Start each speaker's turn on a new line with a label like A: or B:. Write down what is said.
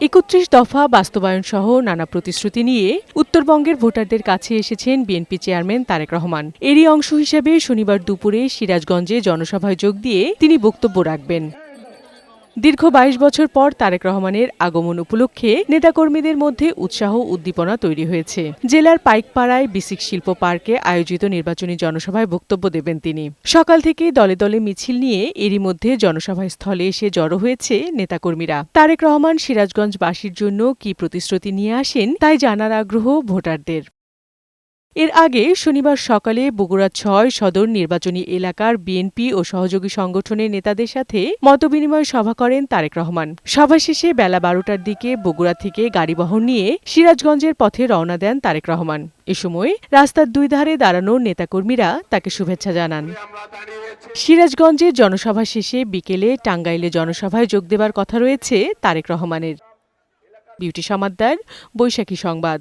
A: ৩১ দফা বাস্তবায়ন সহ নানা প্রতিশ্রুতি নিয়ে উত্তরবঙ্গের ভোটারদের কাছে এসেছেন বিএনপি চেয়ারম্যান তারেক রহমান। এরই অংশ হিসেবে শনিবার দুপুরে সিরাজগঞ্জে জনসভায় যোগ দিয়ে তিনি বক্তব্য রাখবেন। দীর্ঘ ২২ বছর পর তারেক রহমানের আগমন উপলক্ষে নেতাকর্মীদের মধ্যে উৎসাহ উদ্দীপনা তৈরি হয়েছে। জেলার পাইকপাড়ায় বিসিক শিল্প পার্কে আয়োজিত নির্বাচনী জনসভায় বক্তব্য দেবেন তিনি। সকাল থেকে দলে দলে মিছিল নিয়ে এরই মধ্যে জনসভা স্থলে এসে জড়ো হয়েছে নেতাকর্মীরা। তারেক রহমান সিরাজগঞ্জবাসীর জন্য কী প্রতিশ্রুতি নিয়ে আসেন তাই জানার আগ্রহ ভোটারদের। এর আগে শনিবার সকালে বগুড়া ৬ সদর নির্বাচনী এলাকার বিএনপি ও সহযোগী সংগঠনের নেতাদের সাথে মতবিনিময় সভা করেন তারেক রহমান। সভা শেষে বেলা ১২টার দিকে বগুড়া থেকে গাড়িবহর নিয়ে সিরাজগঞ্জের পথে রওনা দেন তারেক রহমান। এ সময় রাস্তার দুই ধারে দাঁড়ানো নেতাকর্মীরা তাকে শুভেচ্ছা জানান। সিরাজগঞ্জে জনসভা শেষে বিকেলে টাঙ্গাইলে জনসভায় যোগ দেবার কথা রয়েছে তারেক রহমানের। বিউটি সমাদ্দার, বৈশাখী সংবাদ।